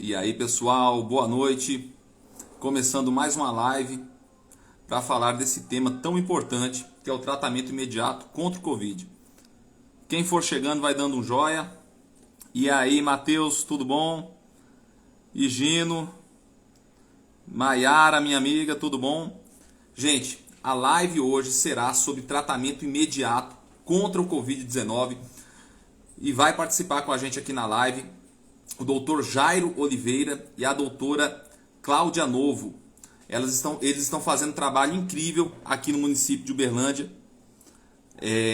E aí, pessoal, boa noite. Começando mais uma live para falar desse tema tão importante que é o tratamento imediato contra o Covid. Quem for chegando vai dando um joia. E aí, Matheus, tudo bom? E Gino, Maiara, minha amiga, tudo bom? Gente, a live hoje será sobre tratamento imediato contra o Covid-19 e vai participar com a gente aqui na live o doutor Jairo Oliveira e a doutora Cláudia Novo. Eles estão fazendo um trabalho incrível aqui no município de Uberlândia,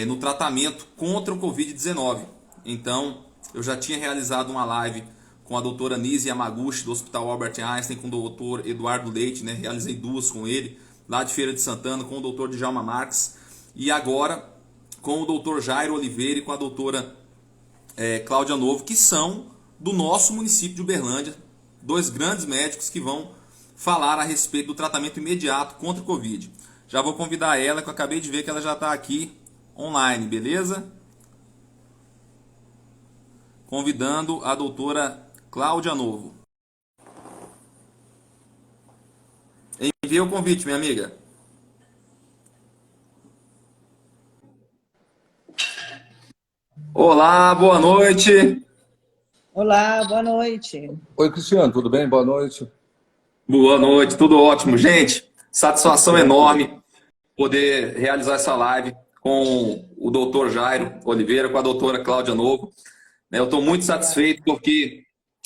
no tratamento contra o Covid-19. Então, eu já tinha realizado uma live com a doutora Nise Yamaguchi, do Hospital Albert Einstein, com o doutor Eduardo Leite, né? Realizei duas com ele, lá de Feira de Santana, com o doutor Djalma Marques. E agora, com o doutor Jairo Oliveira e com a doutora Cláudia Novo, que são do nosso município de Uberlândia, dois grandes médicos que vão falar a respeito do tratamento imediato contra o Covid. Já vou convidar ela, que eu acabei de ver que ela já está aqui online, beleza? Convidando a doutora Cláudia Novo. Envia o convite, minha amiga. Olá, boa noite. Olá, boa noite. Oi, Cristiano, tudo bem? Boa noite. Boa noite, tudo ótimo. Gente, Tudo satisfação certo? enorme poder realizar essa live com o doutor Jairo Oliveira, com a doutora Cláudia Novo. Eu estou muito Obrigada. satisfeito porque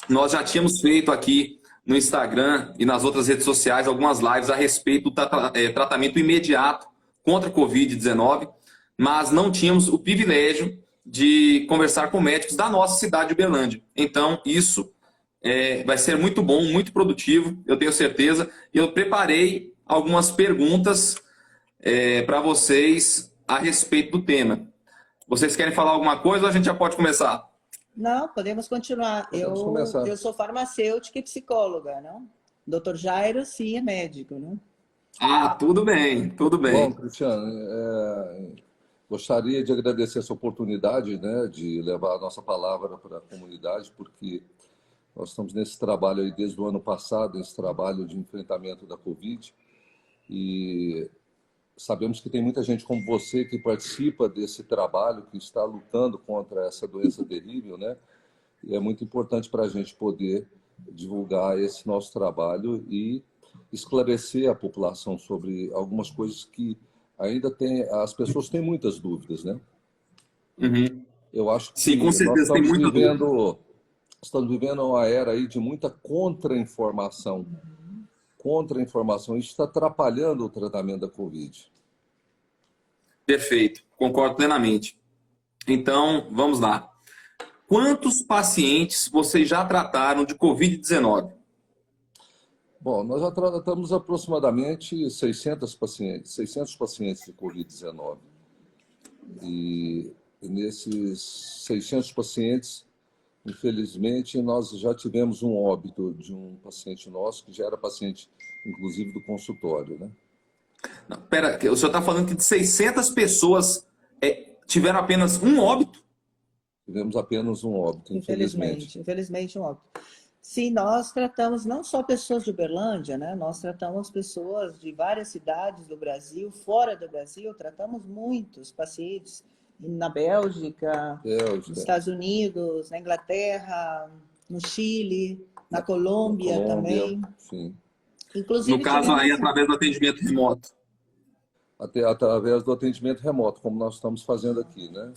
nós já tínhamos feito aqui no Instagram e nas outras redes sociais algumas lives a respeito do tratamento imediato contra a Covid-19, mas não tínhamos o privilégio de conversar com médicos da nossa cidade de Uberlândia. Então, isso vai ser muito bom, muito produtivo, eu tenho certeza. E eu preparei algumas perguntas para vocês a respeito do tema. Vocês querem falar alguma coisa ou a gente já pode começar? Não, podemos continuar. Podemos Eu, começar. eu sou farmacêutica e psicóloga, não? Doutor Jairo, sim, é médico, não? Ah, tudo bem, tudo Bom, bem. Cristiano, gostaria de agradecer essa oportunidade, né, de levar a nossa palavra para a comunidade, porque nós estamos nesse trabalho aí desde o ano passado, esse trabalho de enfrentamento da Covid, e sabemos que tem muita gente como você que participa desse trabalho, que está lutando contra essa doença terrível, né? E é muito importante para a gente poder divulgar esse nosso trabalho e esclarecer a população sobre algumas coisas que ainda tem, as pessoas têm muitas dúvidas, né? Uhum. Eu acho Sim, com que nós certeza tem muita dúvida. estamos vivendo uma era aí de muita contra-informação. Contra-informação, isso está atrapalhando o tratamento da Covid. Perfeito, concordo plenamente. Então, vamos lá. Quantos pacientes vocês já trataram de Covid-19? Bom, nós já tratamos aproximadamente 600 pacientes de Covid-19. E nesses 600 pacientes, infelizmente, nós já tivemos um óbito de um paciente nosso, que já era paciente, inclusive, do consultório, né? Não, pera, o senhor está falando que de 600 pessoas tiveram apenas um óbito? Tivemos apenas um óbito, infelizmente. Infelizmente, um óbito. Sim, nós tratamos não só pessoas de Uberlândia, né? Nós tratamos pessoas de várias cidades do Brasil, fora do Brasil, tratamos muitos pacientes na Bélgica, nos Bélgica, Estados Unidos, na Inglaterra, no Chile, na na Colômbia Colômbia, também. sim. No Inclusive, caso aí, tivemos. através do atendimento remoto. Até através do atendimento remoto, como nós estamos fazendo aqui, né?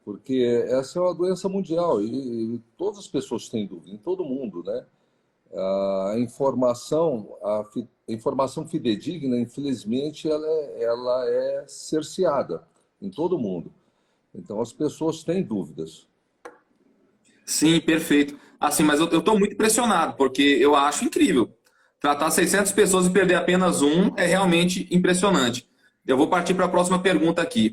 Porque essa é uma doença mundial e todas as pessoas têm dúvida, em todo mundo, né? A informação fidedigna, infelizmente, ela é cerceada em todo mundo. Então, as pessoas têm dúvidas. Sim, perfeito. Assim, mas eu estou muito impressionado, porque eu acho incrível. Tratar 600 pessoas e perder apenas um é realmente impressionante. Eu vou partir para a próxima pergunta aqui.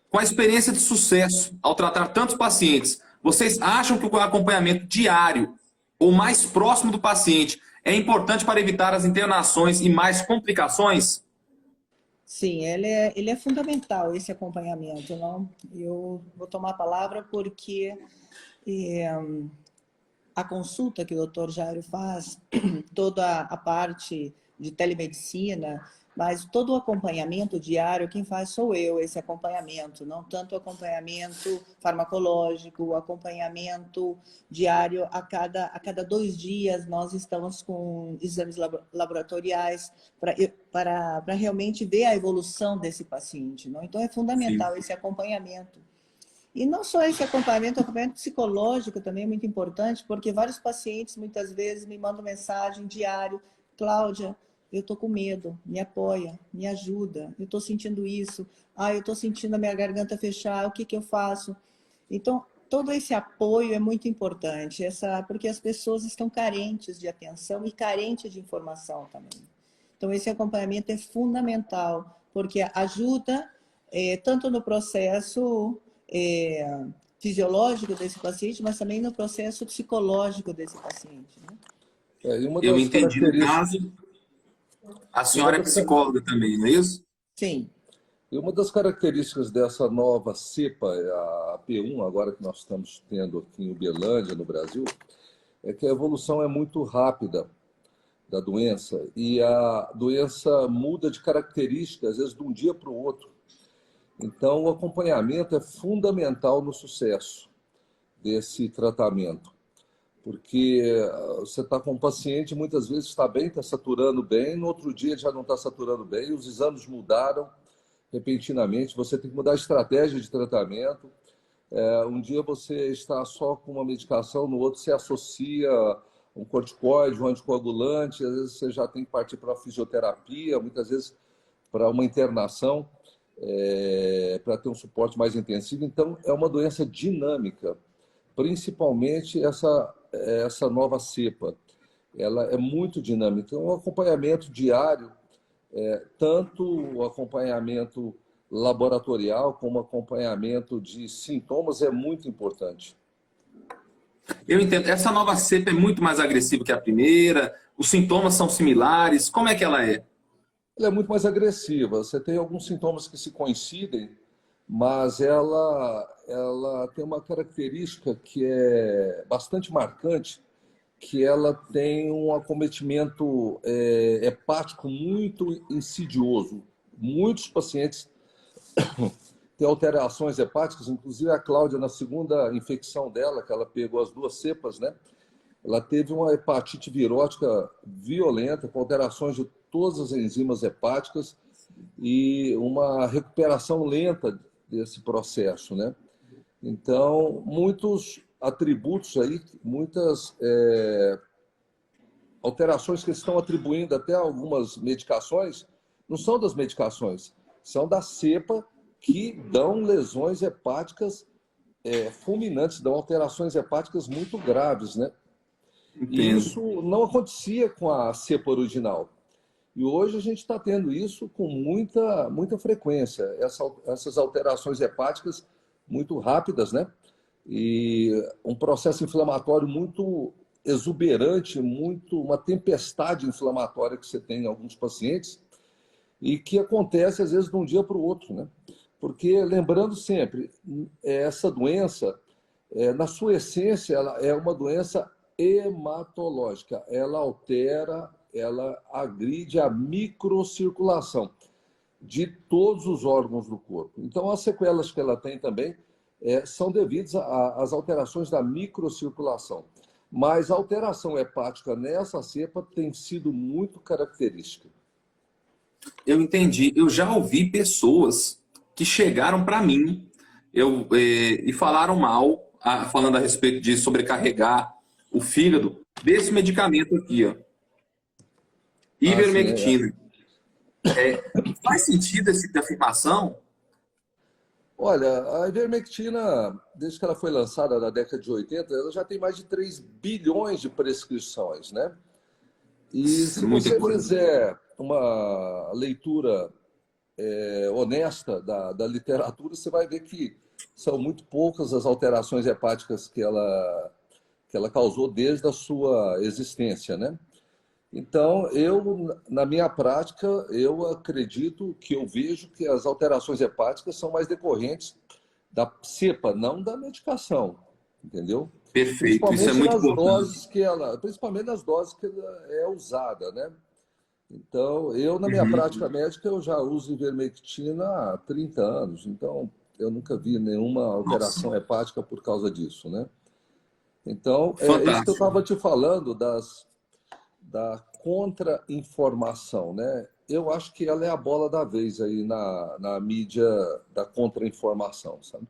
Com a experiência de sucesso ao tratar tantos pacientes, vocês acham que o acompanhamento diário ou mais próximo do paciente é importante para evitar as internações e mais complicações? Sim, ele é fundamental, esse acompanhamento, não? Eu vou tomar a palavra porque eh, a consulta que o doutor Jairo faz, toda a parte de telemedicina, mas todo o acompanhamento diário, quem faz sou eu, esse acompanhamento, não tanto o acompanhamento farmacológico, o acompanhamento diário a cada 2 dias nós estamos com exames laboratoriais para realmente ver a evolução desse paciente. Não? Então é fundamental Sim. esse acompanhamento. E não só esse acompanhamento, o acompanhamento psicológico também é muito importante, porque vários pacientes muitas vezes me mandam mensagem diário: Cláudia, eu estou com medo, me apoia, me ajuda, eu estou sentindo isso, eu estou sentindo a minha garganta fechar, o que eu faço? Então, todo esse apoio é muito importante, porque as pessoas estão carentes de atenção e carentes de informação também. Então, esse acompanhamento é fundamental, porque ajuda tanto no processo fisiológico desse paciente, mas também no processo psicológico desse paciente. Né? E uma Eu das entendi. No características, caso, a uma senhora é das, psicóloga também, não é isso? Sim. e uma das características dessa nova cepa, a P1, agora que nós estamos tendo aqui em Uberlândia, no Brasil, é que a evolução é muito rápida da doença e a doença muda de características, às vezes, de um dia para o outro. Então, o acompanhamento é fundamental no sucesso desse tratamento, porque você está com um paciente, muitas vezes está bem, está saturando bem, no outro dia já não está saturando bem, os exames mudaram repentinamente, você tem que mudar a estratégia de tratamento. Um dia você está só com uma medicação, no outro você associa um corticoide, um anticoagulante, às vezes você já tem que partir para a fisioterapia, muitas vezes para uma internação, para ter um suporte mais intensivo. Então, é uma doença dinâmica, principalmente essa nova cepa. Ela é muito dinâmica. Então, o acompanhamento diário, tanto o acompanhamento laboratorial como o acompanhamento de sintomas é muito importante. Eu entendo. Essa nova cepa é muito mais agressiva que a primeira, os sintomas são similares, como é que ela é? Ela é muito mais agressiva. Você tem alguns sintomas que se coincidem, mas ela tem uma característica que é bastante marcante, que ela tem um acometimento hepático muito insidioso. Muitos pacientes têm alterações hepáticas, inclusive a Cláudia, na segunda infecção dela, que ela pegou as 2 cepas, né? Ela teve uma hepatite virótica violenta, com alterações de todas as enzimas hepáticas e uma recuperação lenta desse processo, né? Então, muitos atributos aí, muitas alterações que estão atribuindo até algumas medicações, não são das medicações, são da cepa que dão lesões hepáticas fulminantes, dão alterações hepáticas muito graves, né? E Entendo. isso não acontecia com a cepa original. E hoje a gente está tendo isso com muita frequência, essas alterações hepáticas muito rápidas, né? E um processo inflamatório muito exuberante, uma tempestade inflamatória que você tem em alguns pacientes e que acontece às vezes de um dia para o outro, né? Porque, lembrando sempre, essa doença, na sua essência, ela é uma doença hematológica. Ela altera, ela agride a microcirculação de todos os órgãos do corpo. Então, as sequelas que ela tem também são devidas às alterações da microcirculação. Mas a alteração hepática nessa cepa tem sido muito característica. Eu entendi. Eu já ouvi pessoas que chegaram para mim e falaram mal, falando a respeito de sobrecarregar o fígado, desse medicamento aqui, ó, Assim, ivermectina. Faz sentido essa afirmação? olha, a ivermectina, desde que ela foi lançada na década de 80, ela já tem mais de 3 bilhões de prescrições, né? E se Muita você coisa. fizer uma leitura honesta da literatura, você vai ver que são muito poucas as alterações hepáticas que ela causou desde a sua existência, né? Então, na minha prática, eu acredito que eu vejo que as alterações hepáticas são mais decorrentes da cepa, não da medicação, entendeu? Perfeito, isso é muito importante. Principalmente nas doses que ela é usada, né? Então, eu, na minha prática médica, eu já uso ivermectina há 30 anos, então eu nunca vi nenhuma alteração Nossa, hepática por causa disso, né? Então, é isso que eu fantástico. estava te falando da contra-informação, né? Eu acho que ela é a bola da vez aí na mídia da contra-informação, sabe?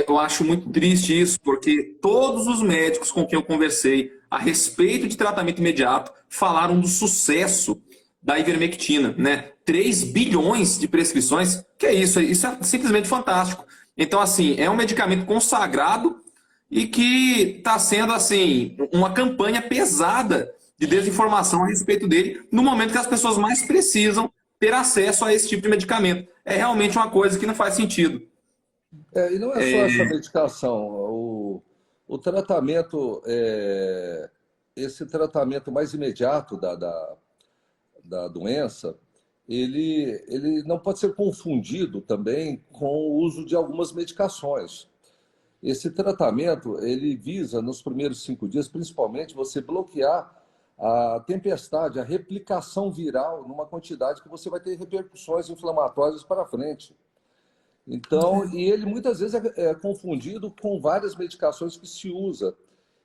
Eu acho muito triste isso, porque todos os médicos com quem eu conversei a respeito de tratamento imediato falaram do sucesso da ivermectina, né? 3 bilhões de prescrições, que é isso? Isso é simplesmente fantástico. Então, assim, é um medicamento consagrado e que está sendo, assim, uma campanha pesada de desinformação a respeito dele no momento que as pessoas mais precisam ter acesso a esse tipo de medicamento. É realmente uma coisa que não faz sentido. E não é só essa medicação, o tratamento, esse tratamento mais imediato da doença, ele não pode ser confundido também com o uso de algumas medicações. Esse tratamento, ele visa, nos primeiros 5 dias, principalmente, você bloquear a tempestade, a replicação viral numa quantidade que você vai ter repercussões inflamatórias para frente. Então, e ele muitas vezes é confundido com várias medicações que se usa.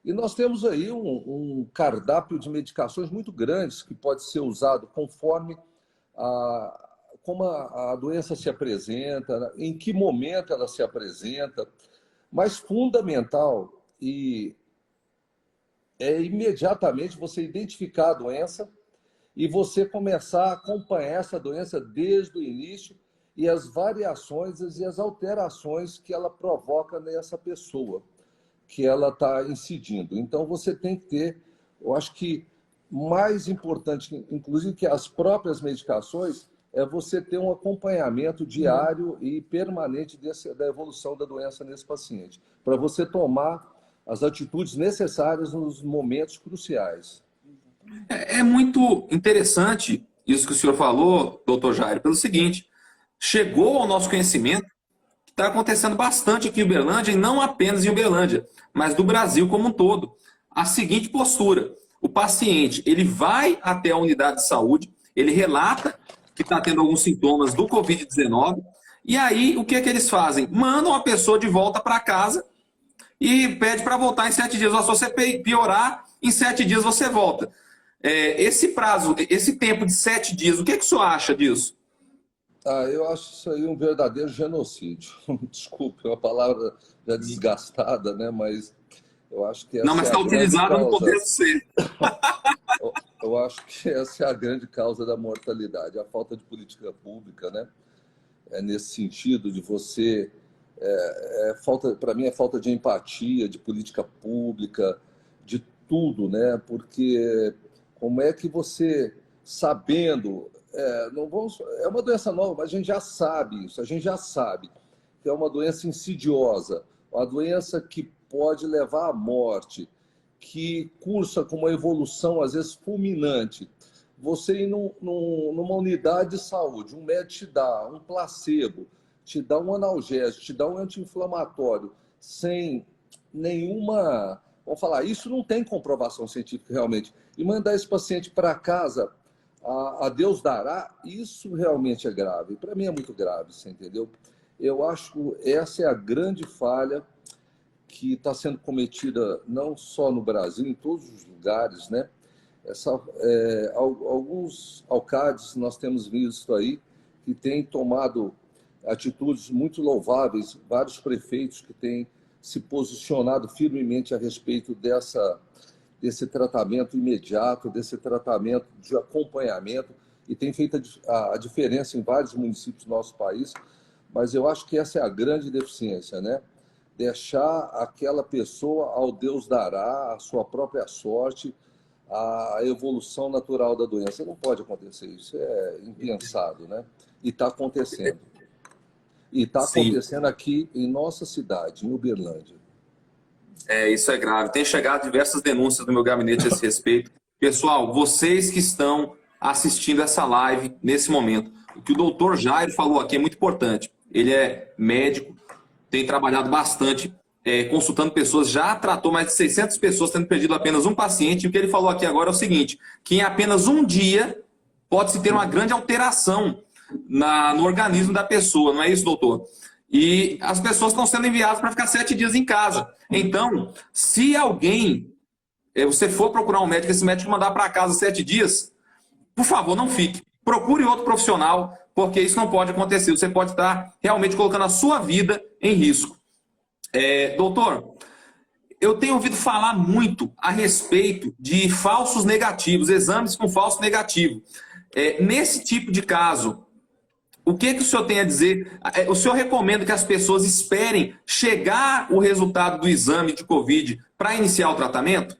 E nós temos aí um cardápio de medicações muito grandes que pode ser usado conforme como a doença se apresenta, em que momento ela se apresenta. Mas fundamental é imediatamente você identificar a doença e você começar a acompanhar essa doença desde o início e as variações e as alterações que ela provoca nessa pessoa que ela está incidindo. Então, você tem que ter, eu acho que mais importante, inclusive, que as próprias medicações, é você ter um acompanhamento diário e permanente da evolução da doença nesse paciente, para você tomar as atitudes necessárias nos momentos cruciais. É muito interessante isso que o senhor falou, doutor Jair, pelo seguinte: chegou ao nosso conhecimento que está acontecendo bastante aqui em Uberlândia, e não apenas em Uberlândia, mas do Brasil como um todo. A seguinte postura: o paciente ele vai até a unidade de saúde, ele relata que está tendo alguns sintomas do Covid-19, e aí o que é que eles fazem? Mandam a pessoa de volta para casa e pede para voltar em 7 dias. Se você piorar, em 7 dias você volta. Esse prazo, esse tempo de 7 dias, o que que o senhor acha disso? Eu acho isso aí um verdadeiro genocídio. Desculpe, é uma palavra já desgastada, né? Mas eu acho que Não, essa mas é a está grande utilizado no causa. contexto ser. Eu acho que essa é a grande causa da mortalidade, a falta de política pública, né? É nesse sentido de você para mim é falta de empatia, de política pública, de tudo, né? Porque como é que você, sabendo, é uma doença nova, mas a gente já sabe isso, a gente já sabe que é uma doença insidiosa, uma doença que pode levar à morte, que cursa com uma evolução, às vezes, fulminante. Você ir numa unidade de saúde, um médico te dá um placebo, te dá um analgésico, te dá um anti-inflamatório, sem nenhuma... Vamos falar, isso não tem comprovação científica realmente. E mandar esse paciente para casa, a Deus dará, isso realmente é grave. Para mim é muito grave, você entendeu? Eu acho que essa é a grande falha que está sendo cometida não só no Brasil, em todos os lugares, né? Alguns alcaldes nós temos visto aí que têm tomado atitudes muito louváveis, vários prefeitos que têm se posicionado firmemente a respeito desse tratamento imediato, desse tratamento de acompanhamento, e tem feito a diferença em vários municípios do nosso país, mas eu acho que essa é a grande deficiência, né? Deixar aquela pessoa ao Deus dará, a sua própria sorte, a evolução natural da doença. Não pode acontecer, isso é impensado, né? E está acontecendo. E está Sim, acontecendo aqui em nossa cidade, em Uberlândia. isso é grave. Tem chegado diversas denúncias no meu gabinete a esse respeito. Pessoal, vocês que estão assistindo essa live nesse momento, o que o doutor Jair falou aqui é muito importante. Ele é médico, tem trabalhado bastante consultando pessoas, já tratou mais de 600 pessoas, tendo perdido apenas um paciente. E o que ele falou aqui agora é o seguinte, que em apenas um dia pode-se ter uma grande alteração no organismo da pessoa, não é isso, doutor? E as pessoas estão sendo enviadas para ficar 7 dias em casa. Então, se alguém, você for procurar um médico, esse médico mandar para casa 7 dias, por favor, não fique. Procure outro profissional, porque isso não pode acontecer. Você pode estar realmente colocando a sua vida em risco. Doutor, eu tenho ouvido falar muito a respeito de falsos negativos, exames com falso negativo. Nesse tipo de caso, o que o senhor tem a dizer? O senhor recomenda que as pessoas esperem chegar o resultado do exame de Covid para iniciar o tratamento?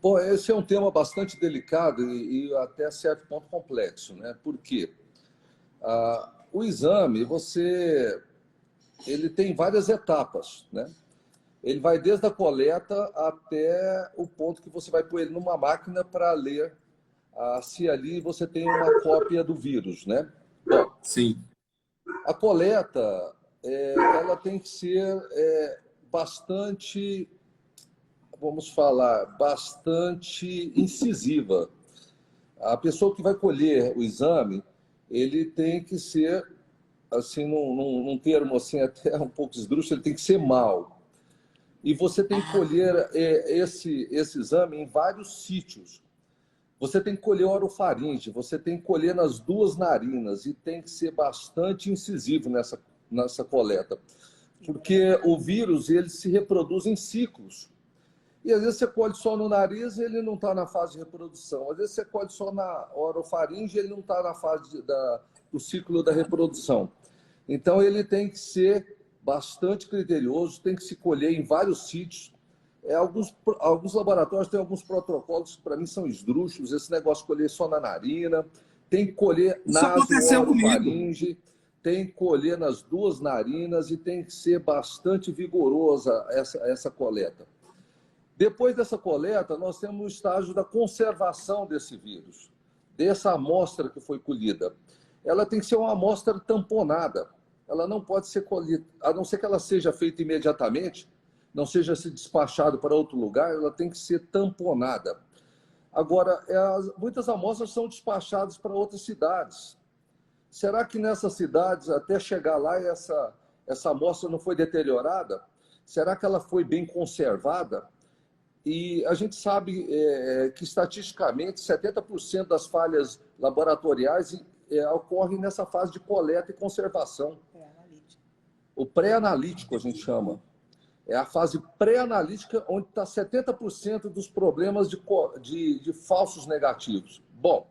Bom, esse é um tema bastante delicado e até certo ponto complexo, né? Por quê? O exame, ele tem várias etapas, né? Ele vai desde a coleta até o ponto que você vai pôr ele numa máquina para ler se ali você tem uma cópia do vírus, né? Bom, sim. A coleta, ela tem que ser bastante, vamos falar, bastante incisiva. A pessoa que vai colher o exame, ele tem que ser, assim, num termo assim, até um pouco esdrúxulo, ele tem que ser mau. E você tem que colher esse exame em vários sítios. Você tem que colher orofaringe, você tem que colher nas 2 narinas e tem que ser bastante incisivo nessa coleta. Porque o vírus, ele se reproduz em ciclos. E às vezes você colhe só no nariz e ele não está na fase de reprodução. Às vezes você colhe só na orofaringe e ele não está na fase do ciclo da reprodução. Então ele tem que ser bastante criterioso, tem que se colher em vários sítios. Alguns laboratórios têm alguns protocolos que para mim são esdrúxulos, esse negócio de colher só na narina, tem que colher nasofaringe, tem que colher nas 2 narinas e tem que ser bastante vigorosa essa coleta. Depois dessa coleta, nós temos o estágio da conservação desse vírus, dessa amostra que foi colhida. Ela tem que ser uma amostra tamponada, ela não pode ser colhida, a não ser que ela seja feita imediatamente, não seja se despachado para outro lugar, ela tem que ser tamponada. Agora, muitas amostras são despachadas para outras cidades. Será que nessas cidades, até chegar lá, essa amostra não foi deteriorada? Será que ela foi bem conservada? E a gente sabe que, estatisticamente, 70% das falhas laboratoriais ocorrem nessa fase de coleta e conservação. O pré-analítico, a gente chama. É a fase pré-analítica, onde está 70% dos problemas de falsos negativos. Bom,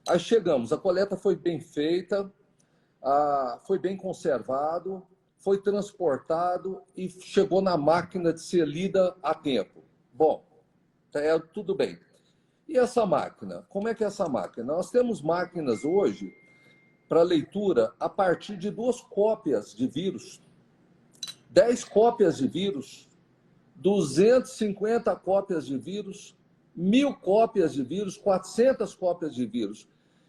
aí chegamos, a coleta foi bem feita, foi bem conservado, foi transportado e chegou na máquina de ser lida a tempo. Bom, tudo bem. E essa máquina? Como é que é essa máquina? Nós temos máquinas hoje para leitura a partir de 2 cópias de vírus, 10 cópias de vírus, 250 cópias de vírus, 1000 cópias de vírus, 400 cópias de vírus.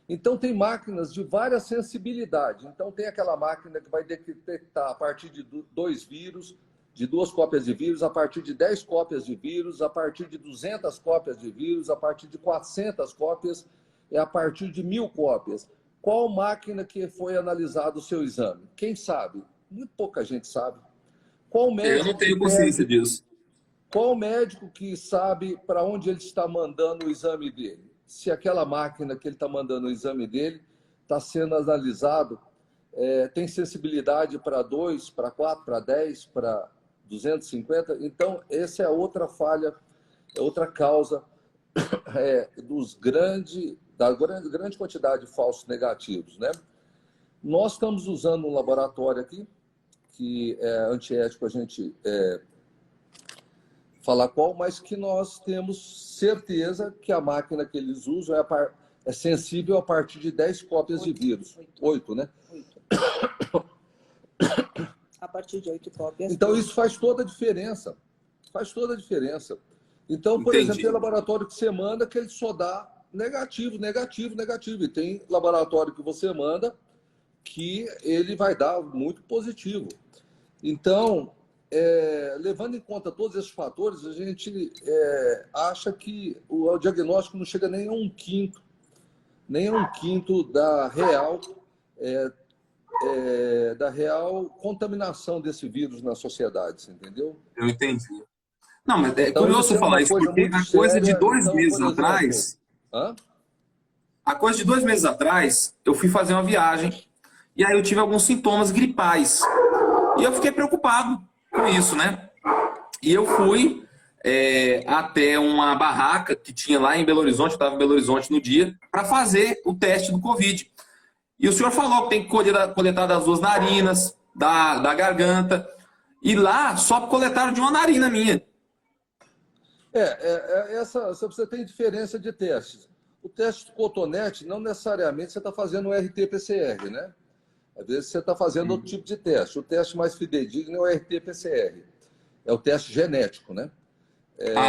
Então, tem máquinas de várias sensibilidades. Então, tem aquela máquina que vai detectar a partir de 2 vírus, de 2 cópias de vírus, a partir de 10 cópias de vírus, a partir de 200 cópias de vírus, a partir de 400 cópias e a partir de 1000 cópias. Qual máquina que foi analisado o seu exame? Quem sabe? Muito pouca gente sabe. Qual médico Eu não tenho consciência disso. Qual médico que sabe para onde ele está mandando o exame dele? Se aquela máquina que ele está mandando o exame dele está sendo analisado, tem sensibilidade para 2, para 4, para 10, para 250. Então, essa é outra falha, outra causa da grande quantidade de falsos negativos, né? Nós estamos usando um laboratório aqui, que é antiético a gente falar qual, mas que nós temos certeza que a máquina que eles usam é sensível a partir de 10 cópias de vírus. 8, né? 8. A partir de 8 cópias. Então, isso faz toda a diferença. Faz toda a diferença. Então, por exemplo, tem laboratório que você manda que ele só dá negativo, negativo, negativo. E tem laboratório que você manda que ele vai dar muito positivo. Então, levando em conta todos esses fatores, a gente acha que o diagnóstico não chega nem a um quinto da real contaminação desse vírus na sociedade, você entendeu? Eu entendi. Não, mas é Então, curioso isso você é uma falar isso, coisa porque muito a coisa de séria. 2 Então, meses por exemplo, atrás, hã? a coisa de 2 meses atrás, eu fui fazer uma viagem e aí eu tive alguns sintomas gripais. E eu fiquei preocupado com isso, né? E eu fui até uma barraca que tinha lá em Belo Horizonte, eu estava em Belo Horizonte no dia, para fazer o teste do Covid. E o senhor falou que tem que coletar das 2 narinas, da garganta. E lá só coletaram de uma narina minha. Você tem diferença de testes. O teste de cotonete, não necessariamente você está fazendo o RT-PCR, né? Às vezes você está fazendo outro tipo de teste. O teste mais fidedigno é o RT-PCR. É o teste genético, né?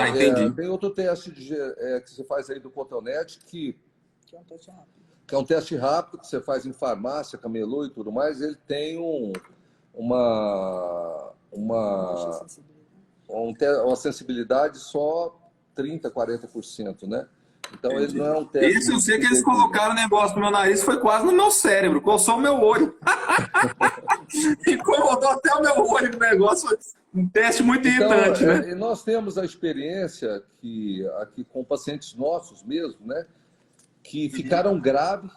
Entendi. Tem outro teste que você faz aí do cotonete que Que é um teste rápido. é um teste rápido que você faz em farmácia, camelô e tudo mais. Ele tem uma sensibilidade só 30%, 40%, né? Então ele não é um teste. Esse eu sei que eles colocaram o negócio no meu nariz, foi quase no meu cérebro, coçou o meu olho. Incomodou até o meu olho no negócio. Foi um teste muito irritante, né? E nós temos a experiência aqui com pacientes nossos mesmo, né? Que ficaram graves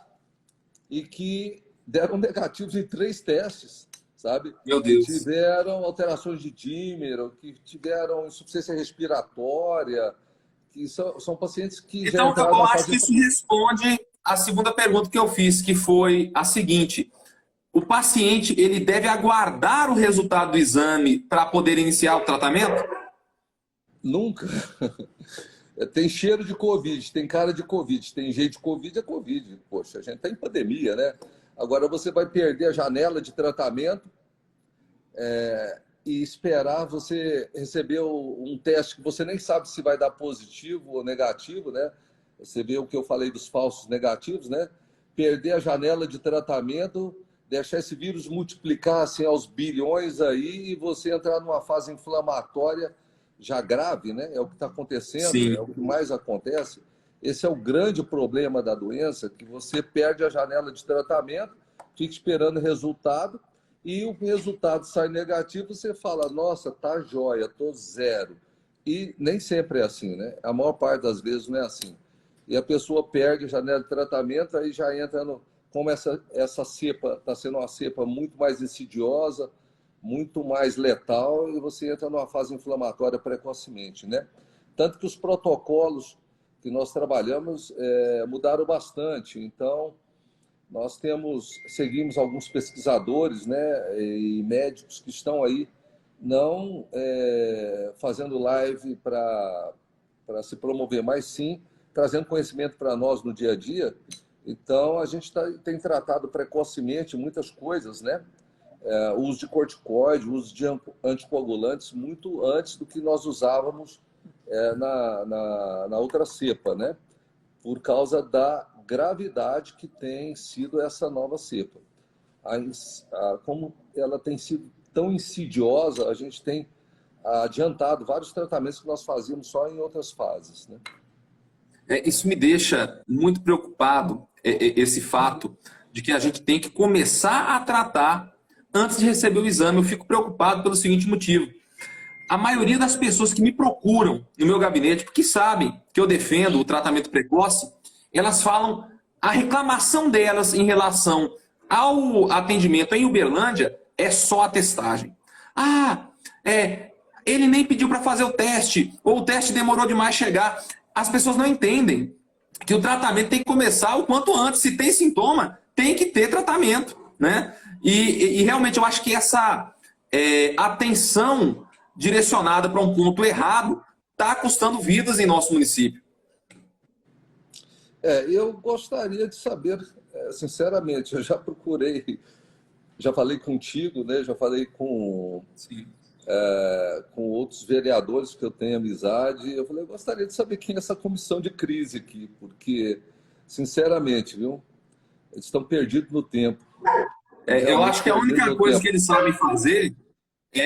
e que deram negativos em 3 testes, sabe? Meu Deus. Que tiveram alterações de dímero, que tiveram insuficiência respiratória, que são pacientes que já Então, entraram eu na acho fase... que isso responde à segunda pergunta que eu fiz, que foi a seguinte: o paciente ele deve aguardar o resultado do exame para poder iniciar o tratamento? Nunca. Tem cheiro de Covid, tem cara de Covid, tem jeito de Covid, é Covid. Poxa, a gente está em pandemia, né? Agora você vai perder a janela de tratamento e esperar você receber um teste que você nem sabe se vai dar positivo ou negativo, né? Você vê o que eu falei dos falsos negativos, né? Perder a janela de tratamento, deixar esse vírus multiplicar assim, aos bilhões aí e você entrar numa fase inflamatória já grave, né? É o que está acontecendo, Sim. é o que mais acontece. Esse é o grande problema da doença, que você perde a janela de tratamento, fica esperando o resultado, e o resultado sai negativo, você fala, nossa, tá jóia, tô 0. E nem sempre é assim, né? A maior parte das vezes não é assim. E a pessoa perde a janela de tratamento, aí já entra no... Como essa cepa está sendo uma cepa muito mais insidiosa, muito mais letal, e você entra numa fase inflamatória precocemente, né? Tanto que os protocolos que nós trabalhamos mudaram bastante. Então, nós seguimos alguns pesquisadores, né, e médicos que estão aí não fazendo live para se promover, mas sim trazendo conhecimento para nós no dia a dia. Então, a gente tem tratado precocemente muitas coisas, né? O uso de corticoide, o uso de anticoagulantes, muito antes do que nós usávamos na outra cepa, né? Por causa da gravidade que tem sido essa nova cepa. Como ela tem sido tão insidiosa, a gente tem adiantado vários tratamentos que nós fazíamos só em outras fases, né? Isso me deixa muito preocupado, esse fato de que a gente tem que começar a tratar antes de receber o exame. Eu fico preocupado pelo seguinte motivo: a maioria das pessoas que me procuram no meu gabinete, porque sabem que eu defendo o tratamento precoce, elas falam, a reclamação delas em relação ao atendimento em Uberlândia é só a testagem. Ele nem pediu para fazer o teste, ou o teste demorou demais chegar. As pessoas não entendem que o tratamento tem que começar o quanto antes. Se tem sintoma, tem que ter tratamento, né? E realmente eu acho que essa atenção direcionada para um ponto errado está custando vidas em nosso município. Eu gostaria de saber, sinceramente, eu já procurei, já falei contigo, né? Já falei com outros vereadores que eu tenho amizade. Eu falei, eu gostaria de saber quem é essa comissão de crise aqui, porque, sinceramente, viu? Eles estão perdidos no tempo. Eu acho que a única coisa que eles sabem fazer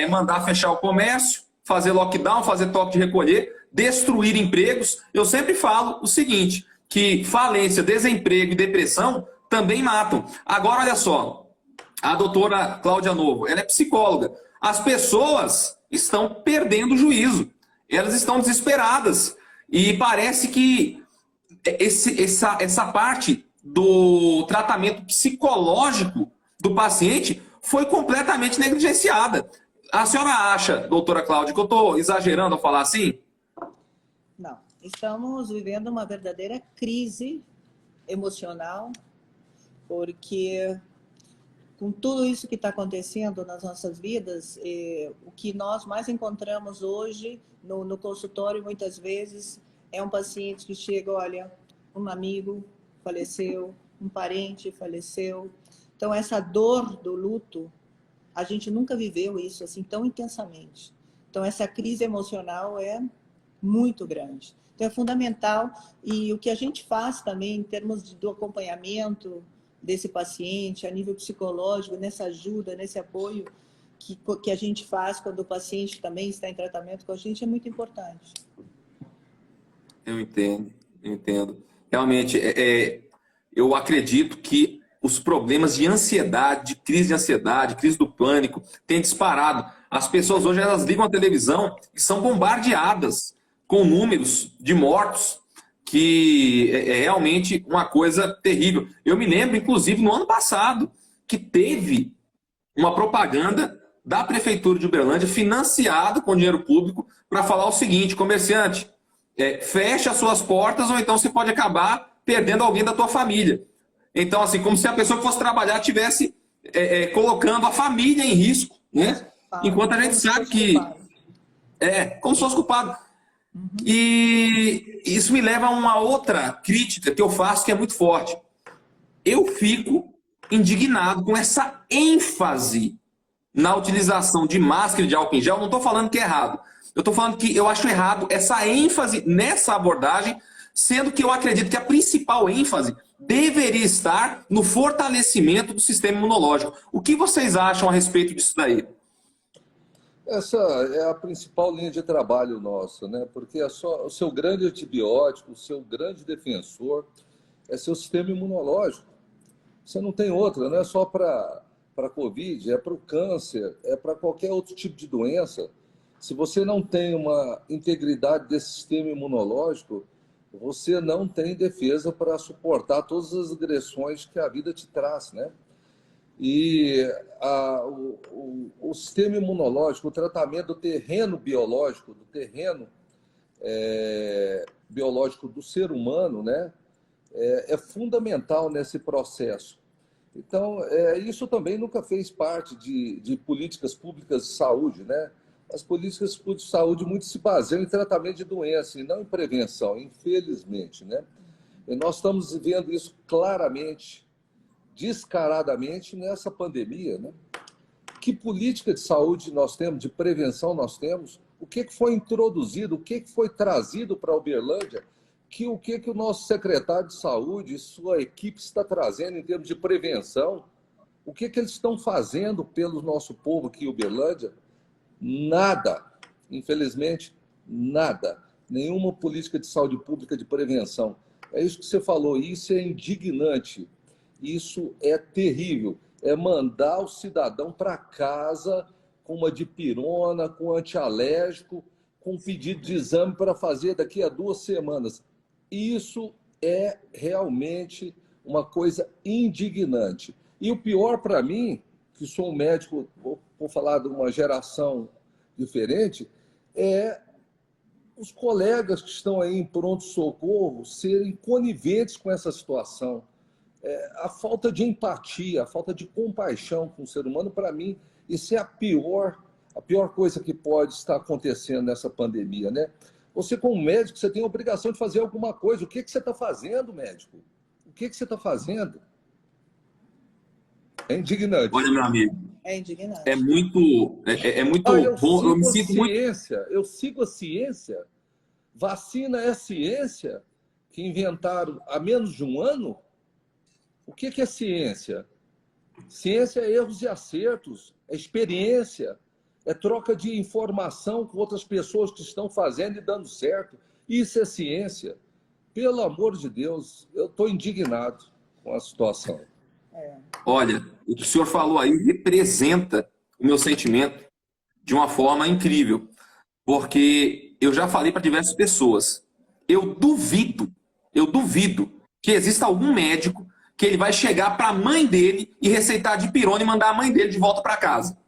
mandar fechar o comércio, fazer lockdown, fazer toque de recolher, destruir empregos. Eu sempre falo o seguinte, que falência, desemprego e depressão também matam. Agora, olha só, a doutora Cláudia Novo, ela é psicóloga. As pessoas estão perdendo o juízo. Elas estão desesperadas. E parece que essa parte do tratamento psicológico do paciente foi completamente negligenciada. A senhora acha, doutora Cláudia, que eu estou exagerando ao falar assim? Não, estamos vivendo uma verdadeira crise emocional, porque com tudo isso que está acontecendo nas nossas vidas, o que nós mais encontramos hoje no consultório, muitas vezes, é um paciente que chega, olha, um amigo faleceu, um parente faleceu. Então, essa dor do luto, a gente nunca viveu isso assim tão intensamente. Então, essa crise emocional é muito grande. Então, é fundamental. E o que a gente faz também, em termos do acompanhamento desse paciente, a nível psicológico, nessa ajuda, nesse apoio que a gente faz quando o paciente também está em tratamento com a gente, é muito importante. Eu entendo, eu entendo. Realmente, eu acredito que os problemas de ansiedade, de ansiedade, crise do pânico, têm disparado. As pessoas hoje elas ligam a televisão e são bombardeadas com números de mortos, que é realmente uma coisa terrível. Eu me lembro, inclusive, no ano passado, que teve uma propaganda da Prefeitura de Uberlândia, financiado com dinheiro público, para falar o seguinte: comerciante, fecha as suas portas ou então você pode acabar perdendo alguém da tua família. Então, assim, como se a pessoa que fosse trabalhar estivesse colocando a família em risco, né? Enquanto a gente sabe que como se fosse culpado. E isso me leva a uma outra crítica que eu faço, que é muito forte. Eu fico indignado com essa ênfase na utilização de máscara e de álcool em gel. Não estou falando que é errado. Eu estou falando que eu acho errado essa ênfase nessa abordagem, sendo que eu acredito que a principal ênfase deveria estar no fortalecimento do sistema imunológico. O que vocês acham a respeito disso daí? Essa é a principal linha de trabalho nossa, né? Porque o seu grande antibiótico, o seu grande defensor é seu sistema imunológico. Você não tem outra, não é só para a Covid, é para o câncer, é para qualquer outro tipo de doença. Se você não tem uma integridade desse sistema imunológico, você não tem defesa para suportar todas as agressões que a vida te traz, né? E o sistema imunológico, o tratamento do terreno biológico, biológico do ser humano, né, é fundamental nesse processo. Então, isso também nunca fez parte de políticas públicas de saúde, né? As políticas públicas de saúde muito se baseiam em tratamento de doença e não em prevenção, infelizmente, né? E nós estamos vendo isso claramente, descaradamente nessa pandemia, né? Que política de saúde nós temos, de prevenção nós temos? O que foi introduzido, o que foi trazido para Uberlândia, o que o nosso secretário de saúde e sua equipe está trazendo em termos de prevenção? O que eles estão fazendo pelo nosso povo aqui em Uberlândia? Nada, infelizmente, nada. Nenhuma política de saúde pública de prevenção. É isso que você falou, isso é indignante. Isso é terrível. É mandar o cidadão para casa com uma dipirona, com antialérgico, com pedido de exame para fazer daqui a 2 semanas. Isso é realmente uma coisa indignante. E o pior para mim, que sou um médico, vou falar de uma geração diferente, é os colegas que estão aí em pronto-socorro serem coniventes com essa situação. A falta de empatia, a falta de compaixão com o ser humano, para mim, isso é a pior coisa que pode estar acontecendo nessa pandemia, né? Você, como médico, você tem a obrigação de fazer alguma coisa. O que você está fazendo, médico? O que você está fazendo? É indignante. Olha, meu amigo, É indignante. é muito bom. Eu me sinto muito... Eu sigo a ciência. Vacina é ciência que inventaram há menos de um ano. O que é ciência? Ciência é erros e acertos, é experiência. é troca de informação com outras pessoas que estão fazendo e dando certo. Isso é ciência. Pelo amor de Deus, eu estou indignado com a situação. Olha, o que o senhor falou aí representa o meu sentimento de uma forma incrível, porque eu já falei para diversas pessoas, eu duvido que exista algum médico que ele vai chegar para a mãe dele e receitar dipirona e mandar a mãe dele de volta para casa.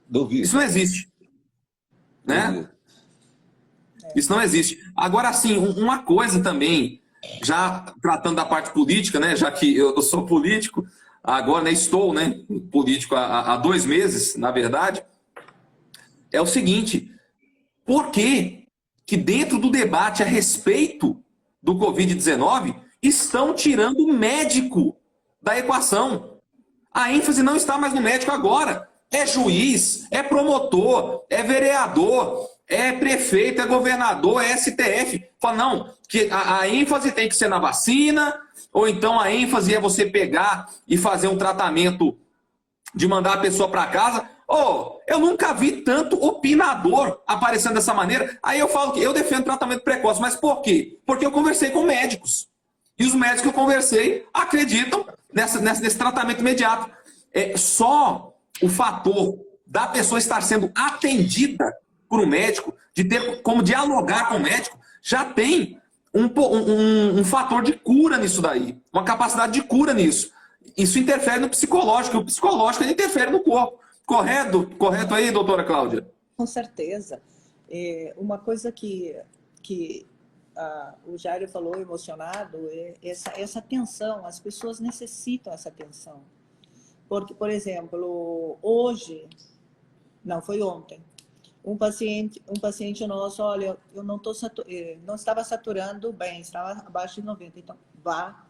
Duvido. Isso não existe, né? Duvido. Isso não existe. Agora, sim, uma coisa também, já tratando da parte política, né? Já que eu sou político, agora, né, estou, né, político há 2 meses, na verdade, é o seguinte: por que que dentro do debate a respeito do Covid-19 estão tirando o médico da equação? A ênfase não está mais no médico agora. É juiz, é promotor, é vereador, é prefeito, é governador, é STF. Fala, não, que a ênfase tem que ser na vacina, ou então a ênfase é você pegar e fazer um tratamento de mandar a pessoa para casa. Eu nunca vi tanto opinador aparecendo dessa maneira. Aí eu falo que eu defendo tratamento precoce, mas por quê? Porque eu conversei com médicos. E os médicos que eu conversei acreditam nesse tratamento imediato. Só o fator da pessoa estar sendo atendida por um médico, de ter como dialogar com o médico, já tem um fator de cura nisso daí, uma capacidade de cura nisso. Isso interfere no psicológico, e o psicológico ele interfere no corpo. Correto? Correto aí, doutora Cláudia? Com certeza. Uma coisa que o Jairo falou emocionado é essa atenção. As pessoas necessitam essa atenção. Porque, por exemplo, hoje, não, foi ontem, um paciente nosso, olha, eu não estava saturando bem, estava abaixo de 90, então vá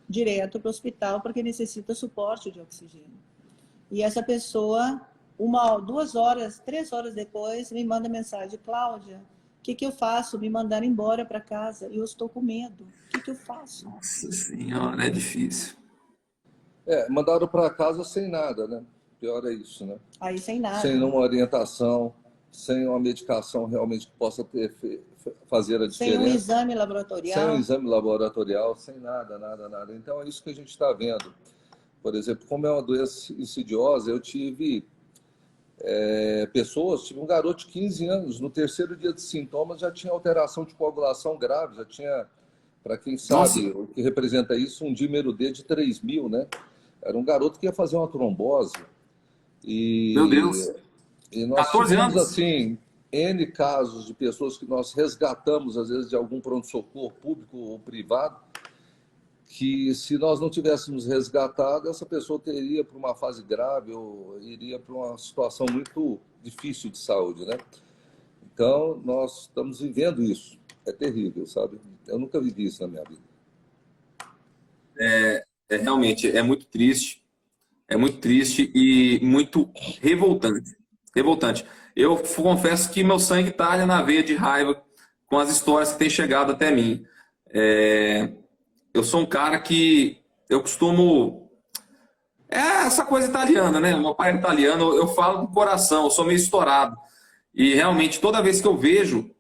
direto para o hospital porque necessita suporte de oxigênio. E essa pessoa, 1, 2 horas, 3 horas depois, me manda mensagem: Cláudia, o que eu faço? Me mandaram embora para casa e eu estou com medo. O que eu faço? Nossa Senhora, é difícil. Mandaram para casa sem nada, né? Pior é isso, né? Aí sem nada. Sem uma orientação, sem uma medicação realmente que possa fazer a diferença. Sem um exame laboratorial. Sem um exame laboratorial, sem nada. Então é isso que a gente está vendo. Por exemplo, como é uma doença insidiosa, eu tive tive um garoto de 15 anos, no 3º dia de sintomas já tinha alteração de coagulação grave, já tinha, para quem sabe, o que representa isso, um dímero D de 3.000, né? Era um garoto que ia fazer uma trombose. Meu Deus! E nós 14 tivemos, anos? assim, N casos de pessoas que nós resgatamos, às vezes, de algum pronto-socorro público ou privado, que se nós não tivéssemos resgatado, essa pessoa teria para uma fase grave ou iria para uma situação muito difícil de saúde, né? Então, nós estamos vivendo isso. É terrível, sabe? Eu nunca vivi isso na minha vida. Realmente, é muito triste. É muito triste e muito revoltante. Revoltante. Eu confesso que meu sangue está na veia de raiva com as histórias que têm chegado até mim. Eu sou um cara que eu costumo... essa coisa italiana, né? Meu pai é italiano, eu falo com o coração, eu sou meio estourado. E realmente, toda vez que eu vejo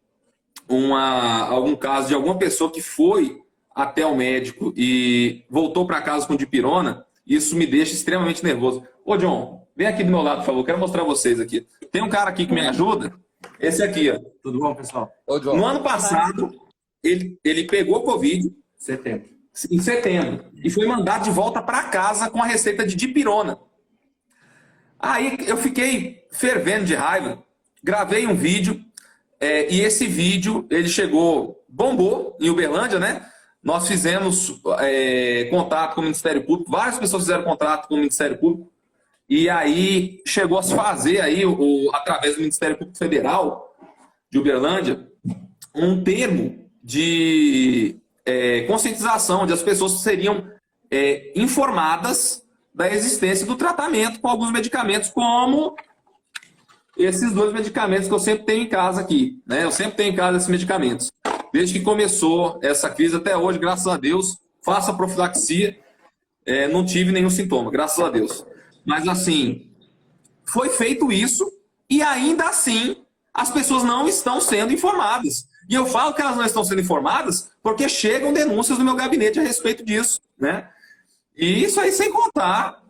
algum caso de alguma pessoa que foi até o médico e voltou para casa com dipirona, isso me deixa extremamente nervoso. Ô, John, vem aqui do meu lado, por favor, quero mostrar vocês aqui. Tem um cara aqui que me ajuda, esse aqui, ó. Tudo bom, pessoal? Ô, John. No ano passado, ele pegou Covid em setembro e foi mandado de volta para casa com a receita de dipirona. Aí eu fiquei fervendo de raiva, gravei um vídeo e esse vídeo, ele bombou em Uberlândia, né? Nós fizemos contato com o Ministério Público, várias pessoas fizeram contato com o Ministério Público, e aí chegou a se fazer, aí, através do Ministério Público Federal de Uberlândia, um termo de conscientização, onde as pessoas seriam informadas da existência do tratamento com alguns medicamentos, como esses 2 medicamentos que eu sempre tenho em casa aqui, né? Eu sempre tenho em casa esses medicamentos. Desde que começou essa crise até hoje, graças a Deus, faço a profilaxia, não tive nenhum sintoma, graças a Deus. Mas assim, foi feito isso e ainda assim as pessoas não estão sendo informadas. E eu falo que elas não estão sendo informadas porque chegam denúncias do meu gabinete a respeito disso, né? E isso aí sem contar,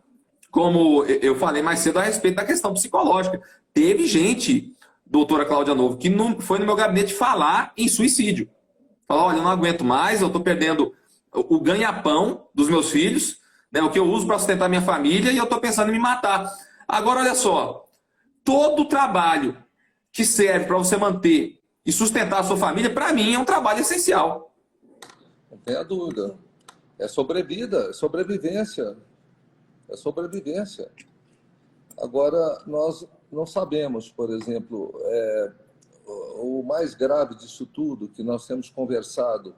como eu falei mais cedo a respeito da questão psicológica. Teve gente, doutora Cláudia Novo, que foi no meu gabinete falar em suicídio. Falou, olha, eu não aguento mais, eu estou perdendo o ganha-pão dos meus filhos, né, o que eu uso para sustentar minha família, e eu estou pensando em me matar. Agora, olha só, todo trabalho que serve para você manter e sustentar a sua família, para mim, é um trabalho essencial. Não tenha dúvida. É sobrevida, é sobrevivência. É sobrevivência. Agora, nós não sabemos, por exemplo, o mais grave disso tudo, que nós temos conversado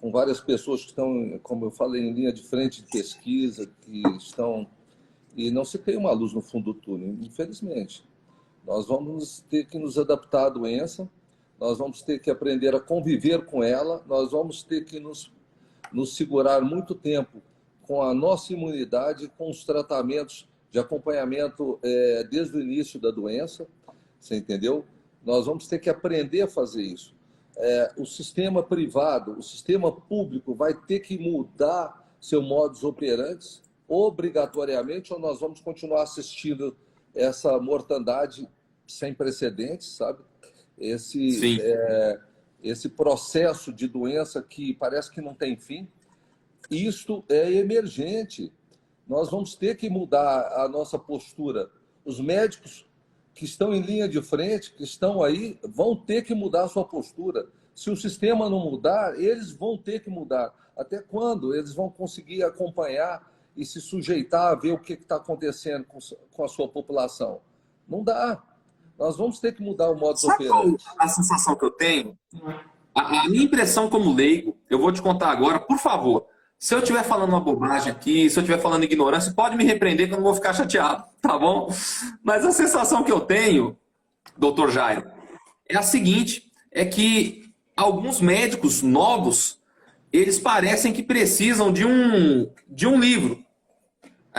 com várias pessoas que estão, como eu falei, em linha de frente de pesquisa, que estão... E não se tem uma luz no fundo do túnel, infelizmente. Nós vamos ter que nos adaptar à doença, nós vamos ter que aprender a conviver com ela, nós vamos ter que nos segurar muito tempo com a nossa imunidade, com os tratamentos de acompanhamento desde o início da doença, você entendeu? Nós vamos ter que aprender a fazer isso. O sistema privado, o sistema público vai ter que mudar seu modus operandi obrigatoriamente, ou nós vamos continuar assistindo essa mortandade sem precedentes, sabe? Esse processo de doença que parece que não tem fim. Isto é emergente. Nós vamos ter que mudar a nossa postura. Os médicos que estão em linha de frente, que estão aí, vão ter que mudar a sua postura. Se o sistema não mudar, eles vão ter que mudar. Até quando eles vão conseguir acompanhar e se sujeitar a ver o que está acontecendo com a sua população? Não dá. Nós vamos ter que mudar o modo operante. A sensação que eu tenho, a minha impressão como leigo, eu vou te contar agora, por favor. Se eu estiver falando uma bobagem aqui, se eu estiver falando ignorância, pode me repreender que eu não vou ficar chateado, tá bom? Mas a sensação que eu tenho, doutor Jairo, é a seguinte, é que alguns médicos novos, eles parecem que precisam de um livro.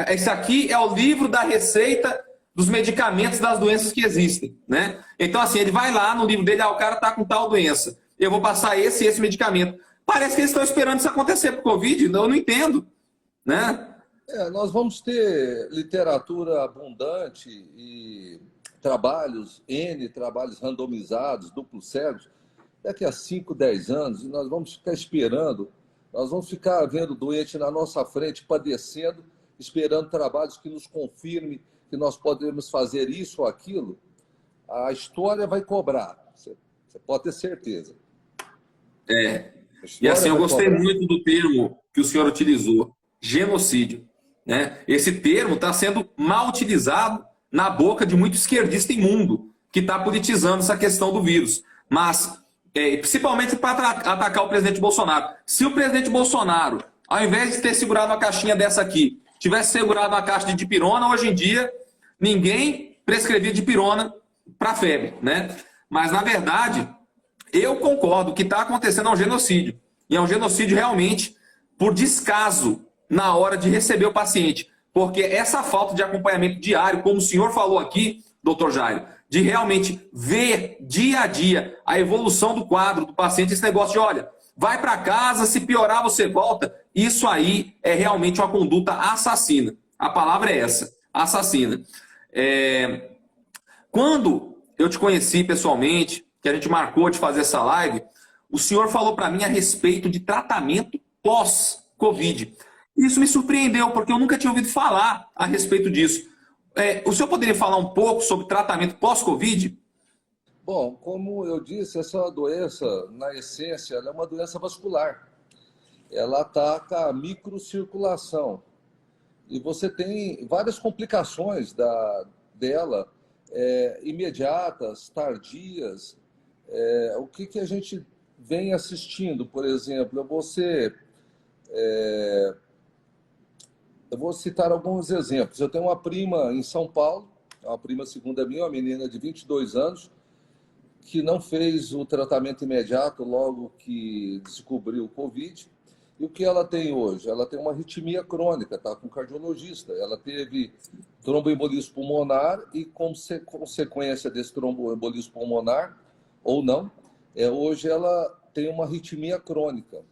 Esse aqui é o livro da receita dos medicamentos das doenças que existem, né? Então, assim, ele vai lá no livro dele, o cara tá com tal doença, eu vou passar esse medicamento. Parece que eles estão esperando isso acontecer para o Covid, eu não entendo, né? Nós vamos ter literatura abundante e trabalhos randomizados, duplos cegos, daqui a 5, 10 anos, e nós vamos ficar esperando, nós vamos ficar vendo doente na nossa frente, padecendo, esperando trabalhos que nos confirmem que nós podemos fazer isso ou aquilo. A história vai cobrar, você pode ter certeza. E assim, eu gostei muito do termo que o senhor utilizou, genocídio, né? Esse termo está sendo mal utilizado na boca de muito esquerdista imundo que está politizando essa questão do vírus. Mas, principalmente para atacar o presidente Bolsonaro. Se o presidente Bolsonaro, ao invés de ter segurado uma caixinha dessa aqui, tivesse segurado uma caixa de dipirona, hoje em dia ninguém prescrevia dipirona para febre, né? Mas, na verdade, eu concordo que está acontecendo um genocídio. E é um genocídio realmente por descaso na hora de receber o paciente. Porque essa falta de acompanhamento diário, como o senhor falou aqui, doutor Jairo, de realmente ver dia a dia a evolução do quadro do paciente, esse negócio de, olha, vai para casa, se piorar você volta, isso aí é realmente uma conduta assassina. A palavra é essa, assassina. Quando eu te conheci pessoalmente, que a gente marcou de fazer essa live, o senhor falou para mim a respeito de tratamento pós-Covid. Isso me surpreendeu, porque eu nunca tinha ouvido falar a respeito disso. O senhor poderia falar um pouco sobre tratamento pós-Covid? Bom, como eu disse, essa doença, na essência, ela é uma doença vascular. Ela ataca a microcirculação. E você tem várias complicações dela, imediatas, tardias. O que a gente vem assistindo, por exemplo, eu vou citar alguns exemplos. Eu tenho uma prima em São Paulo, uma prima segunda minha, uma menina de 22 anos, que não fez o tratamento imediato logo que descobriu o Covid, E o que ela tem hoje? Ela tem uma arritmia crônica, está com cardiologista. Ela teve tromboembolismo pulmonar e, consequência desse tromboembolismo pulmonar, ou não, hoje ela tem uma arritmia crônica.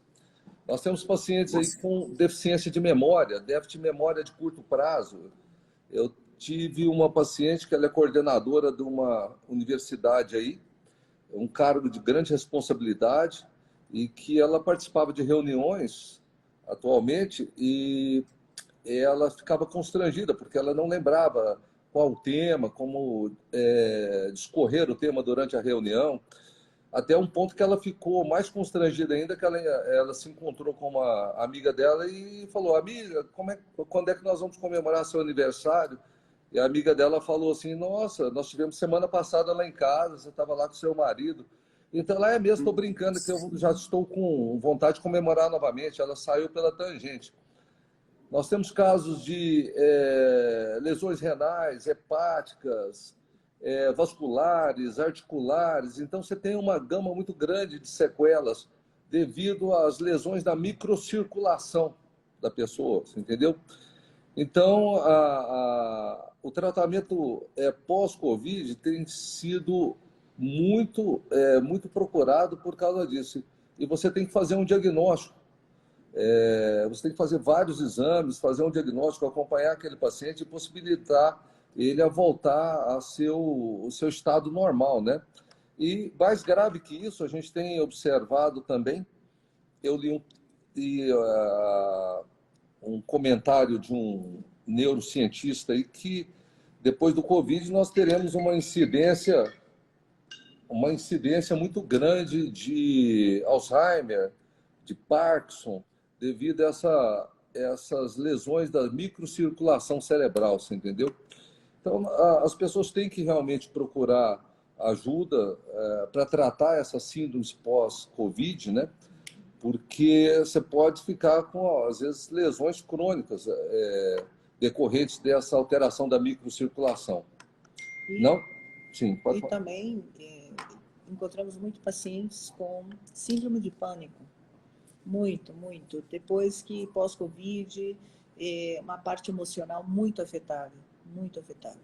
Nós temos pacientes aí com deficiência de memória, déficit de memória de curto prazo. Eu tive uma paciente que ela é coordenadora de uma universidade aí, um cargo de grande responsabilidade, e que ela participava de reuniões atualmente e ela ficava constrangida, porque ela não lembrava qual o tema, como discorrer o tema durante a reunião, até um ponto que ela ficou mais constrangida ainda, que ela se encontrou com uma amiga dela e falou: amiga, quando é que nós vamos comemorar seu aniversário? E a amiga dela falou assim: nossa, nós tivemos semana passada lá em casa, você estava lá com seu marido. Então, lá é mesmo, estou brincando, que eu já estou com vontade de comemorar novamente. Ela saiu pela tangente. Nós temos casos de lesões renais, hepáticas, vasculares, articulares. Então, você tem uma gama muito grande de sequelas devido às lesões da microcirculação da pessoa, entendeu? Então, o tratamento pós-Covid tem sido muito procurado por causa disso. E você tem que fazer um diagnóstico. Você tem que fazer vários exames, fazer um diagnóstico, acompanhar aquele paciente e possibilitar ele a voltar ao seu estado normal, né? E mais grave que isso, a gente tem observado também, eu li um comentário de um neurocientista aí que depois do Covid nós teremos uma incidência muito grande de Alzheimer, de Parkinson, devido a essas lesões da microcirculação cerebral, você entendeu? Então, as pessoas têm que realmente procurar ajuda para tratar essas síndromes pós-Covid, né? Porque você pode ficar com, às vezes, lesões crônicas decorrentes dessa alteração da microcirculação. Não? Sim, pode falar. E também encontramos muitos pacientes com síndrome de pânico. Muito, muito. Depois que pós-Covid, uma parte emocional muito afetada, muito afetada.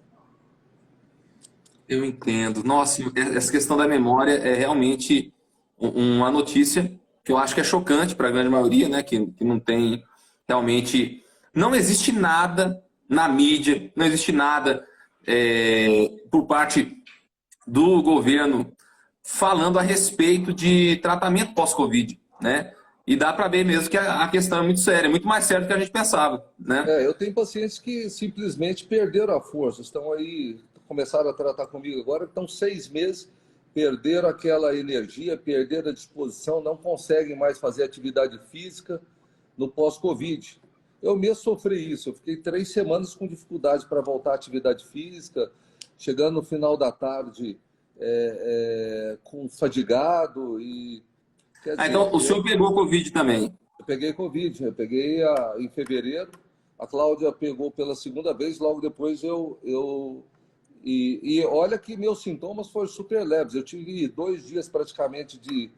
Eu entendo. Nossa, essa questão da memória é realmente uma notícia que eu acho que é chocante para a grande maioria, né? Que não tem realmente. Não existe nada na mídia, não existe nada por parte do governo falando a respeito de tratamento pós-Covid, né? E dá para ver mesmo que a questão é muito séria, muito mais séria do que a gente pensava, né? Eu tenho pacientes que simplesmente perderam a força, estão aí, começaram a tratar comigo agora, estão 6 meses, perderam aquela energia, perderam a disposição, não conseguem mais fazer atividade física no pós-Covid. Eu mesmo sofri isso, eu fiquei 3 semanas com dificuldade para voltar à atividade física, chegando no final da tarde com fadigado e... Quer dizer, Então o senhor pegou Covid também? Eu peguei Covid, eu peguei em fevereiro, a Cláudia pegou pela segunda vez, logo depois e olha que meus sintomas foram super leves, eu tive 2 dias praticamente de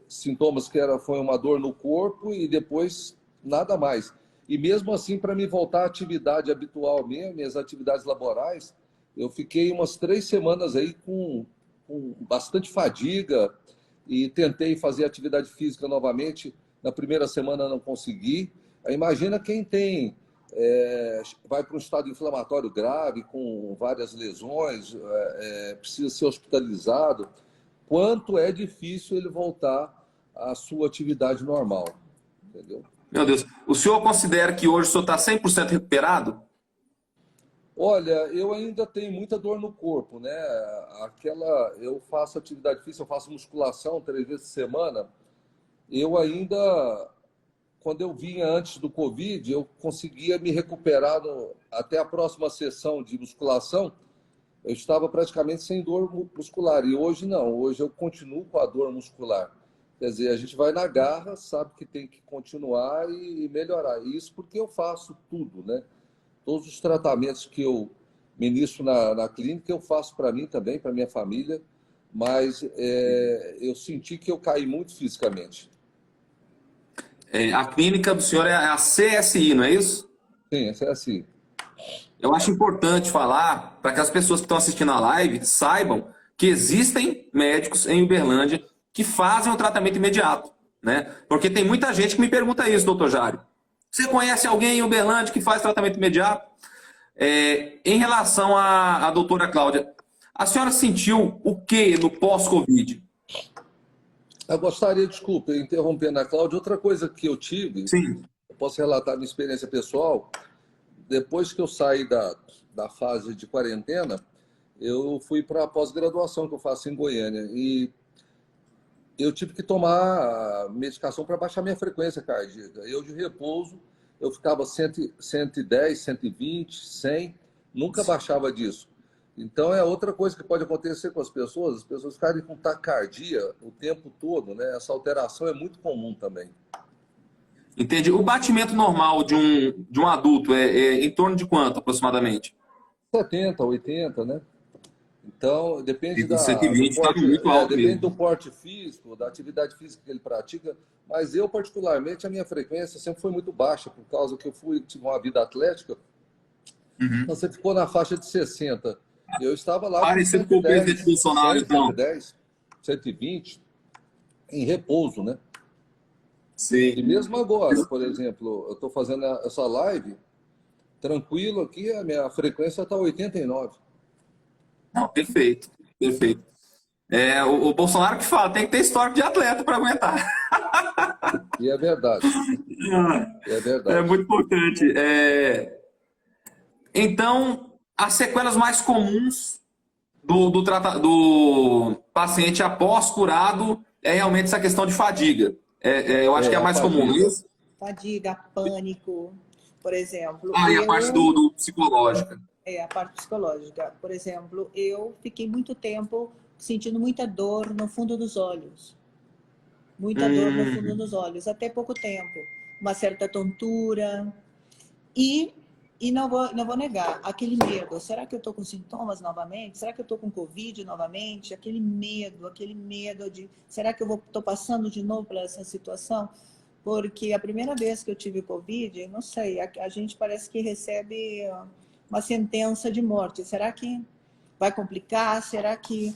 sintomas que foi uma dor no corpo e depois nada mais. E mesmo assim, para me voltar à atividade habitual mesmo, minhas atividades laborais, eu fiquei umas 3 semanas aí com bastante fadiga e tentei fazer atividade física novamente. Na primeira semana não consegui. Imagina quem vai para um estado inflamatório grave, com várias lesões, precisa ser hospitalizado. Quanto é difícil ele voltar à sua atividade normal, entendeu? Meu Deus, o senhor considera que hoje o senhor está 100% recuperado? Olha, eu ainda tenho muita dor no corpo, né? Eu faço atividade física, eu faço musculação 3 vezes por semana. Eu ainda, quando eu vinha antes do Covid, eu conseguia me recuperar até a próxima sessão de musculação, eu estava praticamente sem dor muscular. E hoje não, hoje eu continuo com a dor muscular. Quer dizer, a gente vai na garra, sabe que tem que continuar e melhorar. Isso porque eu faço tudo, né? Todos os tratamentos que eu ministro na clínica, eu faço para mim também, para minha família, mas eu senti que eu caí muito fisicamente. A clínica do senhor é a CSI, não é isso? Sim, essa é assim. Eu acho importante falar para que as pessoas que estão assistindo a live saibam que existem médicos em Uberlândia que fazem o tratamento imediato, né? Porque tem muita gente que me pergunta isso, doutor Jário. Você conhece alguém em Uberlândia que faz tratamento imediato? Em relação à doutora Cláudia, a senhora sentiu o que no pós-Covid? Eu gostaria, desculpa, interrompendo a Cláudia, outra coisa que eu tive, Sim. eu posso relatar minha experiência pessoal, depois que eu saí da fase de quarentena, eu fui para a pós-graduação que eu faço em Goiânia e eu tive que tomar medicação para baixar minha frequência cardíaca. Eu de repouso, eu ficava 110, 120, 100, nunca baixava disso. Então é outra coisa que pode acontecer com as pessoas ficarem com taquicardia o tempo todo, né? Essa alteração é muito comum também. Entendi. O batimento normal de um adulto é em torno de quanto, aproximadamente? 70, 80, né? Então, depende E do 120 está porte, muito alto depende mesmo. do porte físico, da atividade física que ele pratica, mas eu, particularmente, a minha frequência sempre foi muito baixa, por causa que tive uma vida atlética, Uhum. então você ficou na faixa de 60. Eu estava lá com Parecido com o presidente 110, Bolsonaro, 100, então. 110, 120, em repouso, né? E Sim. mesmo agora, por exemplo, eu estou fazendo essa live, tranquilo aqui, a minha frequência está 89. Não, perfeito. Perfeito. O Bolsonaro que fala, tem que ter histórico de atleta para aguentar. E é verdade, é É verdade. muito importante. Então, as sequelas mais comuns do paciente após curado é realmente essa questão de fadiga. Eu acho que é a A mais comum, não é fadiga. isso? Fadiga, pânico, por exemplo, Ah, e a parte do psicológica. a parte psicológica. Por exemplo, eu fiquei muito tempo sentindo muita dor no fundo dos olhos. Muita dor no fundo Hum, dos olhos, até pouco tempo. Uma certa tontura. E, não vou negar, aquele medo. Será que eu estou com sintomas novamente? Será que eu estou com Covid novamente? Aquele medo de... Será que eu estou passando de novo por essa situação? Porque a primeira vez que eu tive Covid, não sei, a gente parece que recebe uma sentença de morte. Será que vai complicar? Será que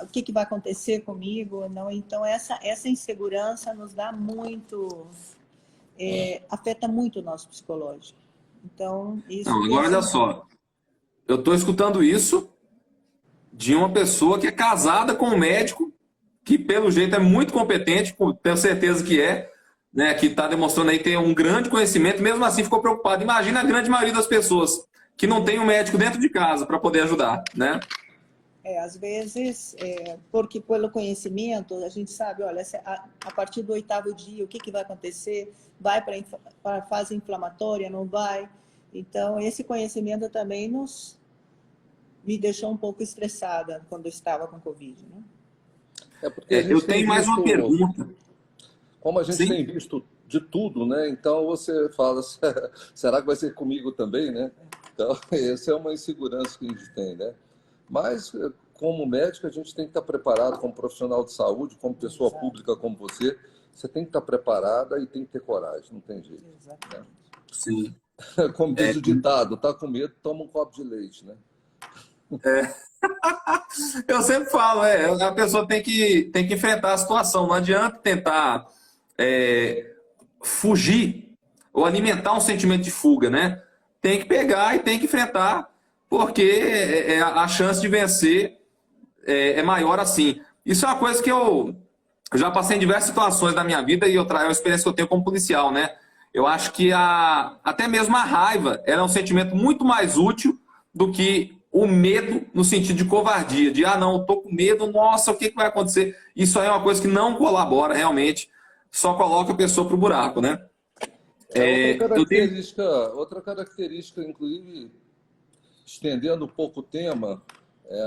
o que vai acontecer comigo? Não, então essa insegurança nos dá muito, afeta muito o nosso psicológico. Então isso, não, agora olha só. Eu estou escutando isso de uma pessoa que é casada com um médico que, pelo jeito, é muito competente, tenho certeza que né, que está demonstrando aí ter um grande conhecimento, mesmo assim ficou preocupado. Imagina a grande maioria das pessoas que não tem um médico dentro de casa para poder ajudar, né? às vezes, porque pelo conhecimento, a gente sabe, olha, a partir do 8º dia, o que vai acontecer? Vai para a fase inflamatória, não vai? Então, esse conhecimento também me deixou um pouco estressada quando eu estava com Covid, né? É porque a Eu gente tem tenho mais uma visto, pergunta. como a gente Sim? tem visto de tudo, né? Então você fala, será que vai ser comigo também, né? Então, essa é uma insegurança que a gente tem, né? Mas, como médico, a gente tem que estar preparado, como profissional de saúde, como pessoa Exato. pública como você tem que estar preparada e tem que ter coragem, não tem jeito. Exatamente. Sim. Como diz o ditado, tá com medo, toma um copo de leite, né? Eu sempre falo, a pessoa tem que enfrentar a situação. Não adianta tentar fugir ou alimentar um sentimento de fuga, né? Tem que pegar e tem que enfrentar, porque a chance de vencer é maior assim. Isso é uma coisa que eu já passei em diversas situações da minha vida e é uma experiência que eu tenho como policial, né? Eu acho que até mesmo a raiva ela é um sentimento muito mais útil do que o medo no sentido de covardia, de não, eu tô com medo, nossa, o que vai acontecer? Isso aí é uma coisa que não colabora realmente, só coloca a pessoa pro buraco, né? Eu tenho. Outra característica, inclusive, estendendo um pouco o tema,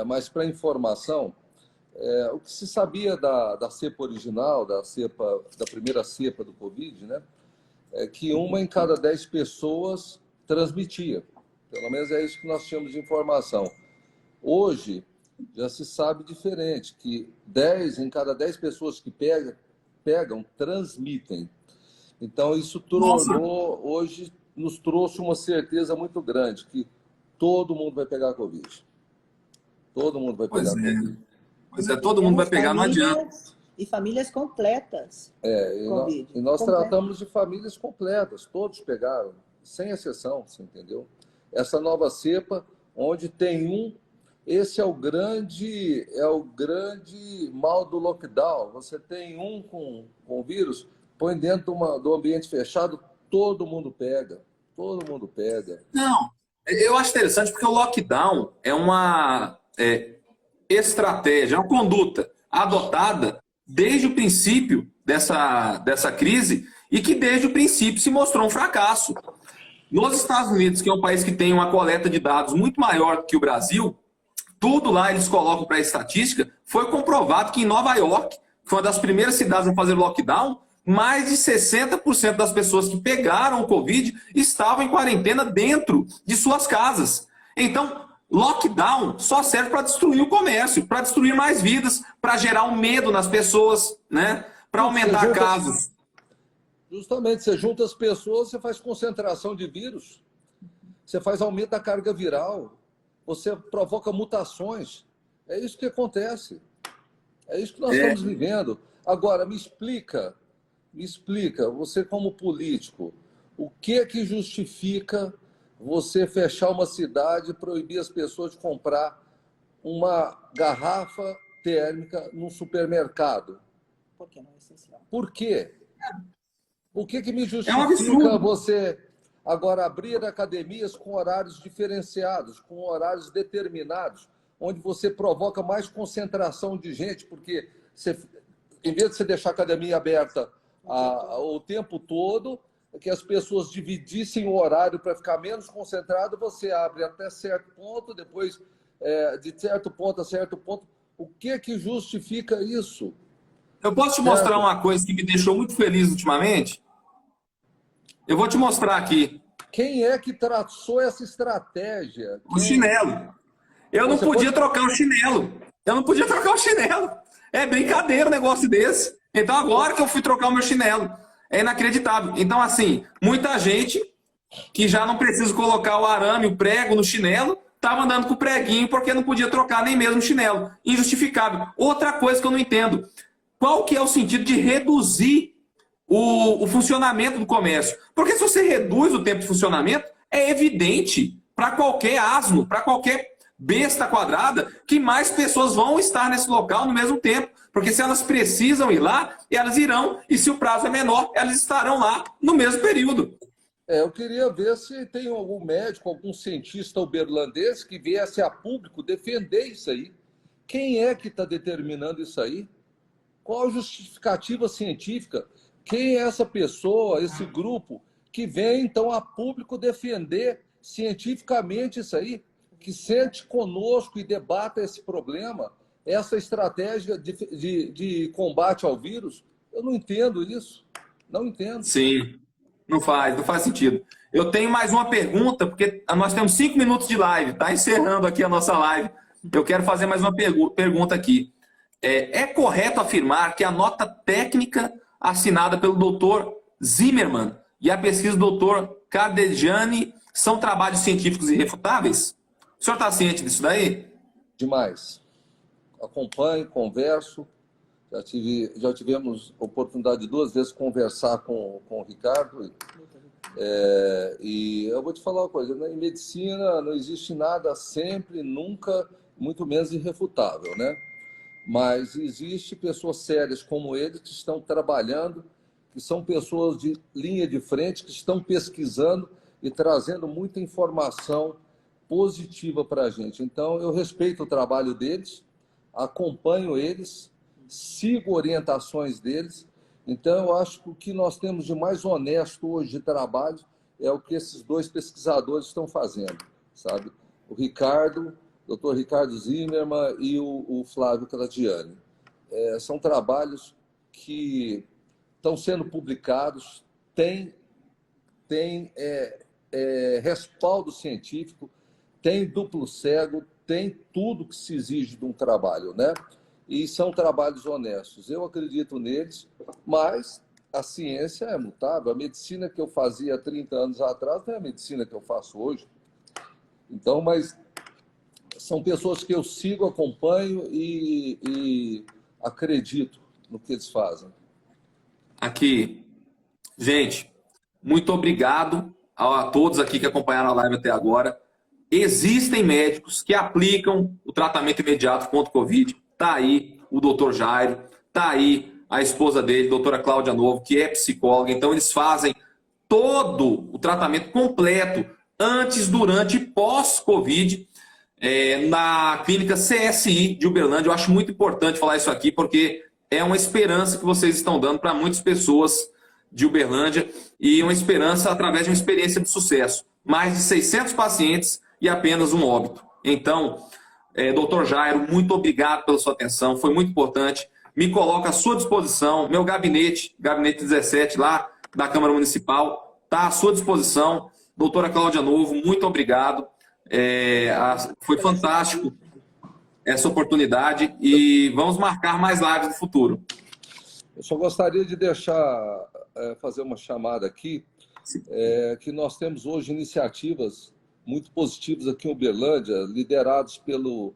mas para informação, o que se sabia da cepa original, da primeira cepa do Covid, né? É que uma em cada 10 pessoas transmitia. Pelo menos é isso que nós tínhamos de informação. Hoje, já se sabe diferente, que 10 em cada 10 pessoas que pegam transmitem. Então, isso Nossa, tornou, hoje, nos trouxe uma certeza muito grande, que todo mundo vai pegar Covid. Todo mundo vai pois pegar é. Covid. Pois é, E todo mundo vai temos pegar, não adianta. famílias completas E Covid. nós Completas. tratamos de famílias completas, todos pegaram, sem exceção, você entendeu? Essa nova cepa, onde tem um, esse é o grande mal do lockdown. Você tem um com vírus, põe dentro do ambiente fechado, todo mundo pega, todo mundo pega. Não, eu acho interessante porque o lockdown é uma estratégia, é uma conduta adotada desde o princípio dessa crise e que desde o princípio se mostrou um fracasso. Nos Estados Unidos, que é um país que tem uma coleta de dados muito maior que o Brasil, tudo lá eles colocam para a estatística, foi comprovado que em Nova York, que foi uma das primeiras cidades a fazer lockdown, mais de 60% das pessoas que pegaram o Covid estavam em quarentena dentro de suas casas. Então, lockdown só serve para destruir o comércio, para destruir mais vidas, para gerar um medo nas pessoas, né? Para aumentar casos. Justamente, você junta as pessoas, você faz concentração de vírus, você faz aumento da carga viral, você provoca mutações. É isso que acontece. É isso que nós É, estamos vivendo. Agora, me explica, você como político, o que é que justifica você fechar uma cidade e proibir as pessoas de comprar uma garrafa térmica num supermercado? Porque não é essencial. Por quê? O que me é um justifica absurdo. você agora abrir academias com horários diferenciados, com horários determinados, onde você provoca mais concentração de gente, porque você, em vez de você deixar a academia aberta o tempo todo, que as pessoas dividissem o horário para ficar menos concentrado, você abre até certo ponto, depois de certo ponto a certo ponto. O que justifica isso? Eu posso te mostrar Certo? uma coisa que me deixou muito feliz ultimamente? Eu vou te mostrar aqui. Quem é que traçou essa estratégia? O chinelo. Eu não Você podia pode. trocar o chinelo. Eu não podia trocar o chinelo. É brincadeira um negócio desse. Então agora que eu fui trocar o meu chinelo. É inacreditável. Então, assim, muita gente que já não precisa colocar o arame, o prego no chinelo, estava andando com o preguinho porque não podia trocar nem mesmo o chinelo. Injustificável. Outra coisa que eu não entendo. Qual que é o sentido de reduzir o funcionamento do comércio? Porque se você reduz o tempo de funcionamento, é evidente para qualquer asno, para qualquer besta quadrada, que mais pessoas vão estar nesse local no mesmo tempo. Porque se elas precisam ir lá, elas irão. E se o prazo é menor, elas estarão lá no mesmo período. Eu queria ver se tem algum médico, algum cientista uberlandês que viesse a público defender isso aí. Quem é que está determinando isso aí? Qual a justificativa científica? Quem é essa pessoa, esse grupo, que vem, então, a público defender cientificamente isso aí? Que sente conosco e debata esse problema, essa estratégia de combate ao vírus? Eu não entendo isso. Não entendo. Sim, não faz sentido. Eu tenho mais uma pergunta, porque nós temos 5 minutos de live, tá encerrando aqui a nossa live. Eu quero fazer mais uma pergunta aqui. É correto afirmar que a nota técnica assinada pelo Dr. Zimmermann e a pesquisa do Dr. Cardegiani são trabalhos científicos irrefutáveis? O senhor está ciente disso daí? Demais. Acompanho, converso. Já tivemos oportunidade de 2 vezes conversar com o Ricardo. E eu vou te falar uma coisa: né? Em medicina não existe nada sempre, nunca, muito menos irrefutável, né? Mas existe pessoas sérias como ele que estão trabalhando, que são pessoas de linha de frente, que estão pesquisando e trazendo muita informação positiva para a gente. Então, eu respeito o trabalho deles, acompanho eles, sigo orientações deles. Então, eu acho que o que nós temos de mais honesto hoje de trabalho é o que esses 2 pesquisadores estão fazendo, sabe? O Ricardo, Dr. Ricardo Zimmermann e o Flávio Cardegiani. São trabalhos que estão sendo publicados, têm respaldo científico, tem duplo cego, tem tudo que se exige de um trabalho, né? E são trabalhos honestos. Eu acredito neles, mas a ciência é mutável. A medicina que eu fazia há 30 anos atrás não é a medicina que eu faço hoje. Então, mas são pessoas que eu sigo, acompanho e acredito no que eles fazem. Aqui, gente, muito obrigado a todos aqui que acompanharam a live até agora. Existem médicos que aplicam o tratamento imediato contra o Covid. Está aí o doutor Jairo, está aí a esposa dele, doutora Cláudia Novo, que é psicóloga. Então, eles fazem todo o tratamento completo antes, durante e pós-Covid na clínica CSI de Uberlândia. Eu acho muito importante falar isso aqui, porque é uma esperança que vocês estão dando para muitas pessoas de Uberlândia e uma esperança através de uma experiência de sucesso. Mais de 600 pacientes e apenas um óbito. Então, doutor Jairo, muito obrigado pela sua atenção, foi muito importante. Me coloco à sua disposição, meu gabinete 17 lá da Câmara Municipal, está à sua disposição. Doutora Cláudia Novo, muito obrigado. Foi fantástico essa oportunidade e vamos marcar mais lives no futuro. Eu só gostaria de fazer uma chamada aqui, que nós temos hoje iniciativas muito positivas aqui em Uberlândia, liderados pelo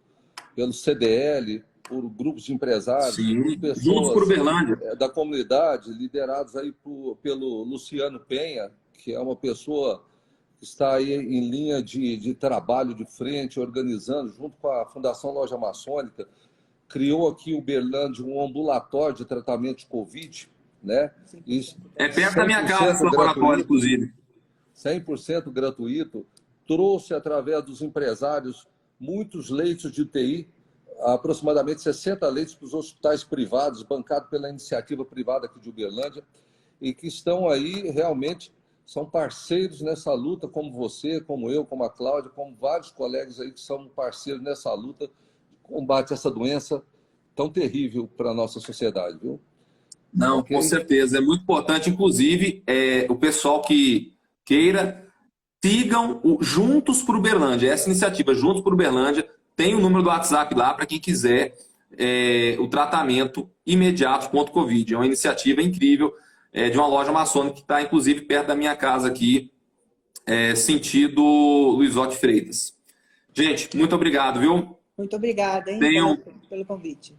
CDL, por grupos de empresários, Sim, pessoas juntos por Uberlândia, da comunidade, liderados aí pelo Luciano Penha, que é uma pessoa que está aí em linha de trabalho de frente, organizando, junto com a Fundação Loja Maçônica, criou aqui em Uberlândia um ambulatório de tratamento de Covid, né? Perto da minha casa esse laboratório, inclusive. 100% gratuito, trouxe através dos empresários muitos leitos de UTI, aproximadamente 60 leitos para os hospitais privados, bancados pela iniciativa privada aqui de Uberlândia, e que estão aí realmente, são parceiros nessa luta, como você, como eu, como a Cláudia, como vários colegas aí que são parceiros nessa luta de combate a essa doença tão terrível para a nossa sociedade, viu? Não, okay? Com certeza. É muito importante, inclusive, o pessoal que queira, sigam o Juntos por Uberlândia. Essa iniciativa, Juntos por Uberlândia, tem o número do WhatsApp lá para quem quiser o tratamento imediato contra o Covid. É uma iniciativa incrível de uma loja maçônica que está, inclusive, perto da minha casa aqui, sentido Luizotti Freitas. Gente, muito obrigado, viu? Muito obrigada, hein, pelo convite.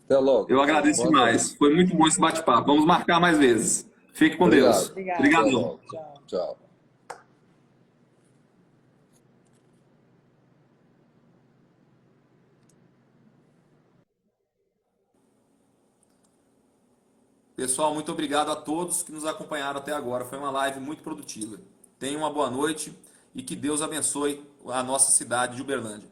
Até logo. Eu agradeço demais. Foi muito bom esse bate-papo. Vamos marcar mais vezes. Fique com Deus. Obrigado. Tchau. Pessoal, muito obrigado a todos que nos acompanharam até agora. Foi uma live muito produtiva. Tenham uma boa noite e que Deus abençoe a nossa cidade de Uberlândia.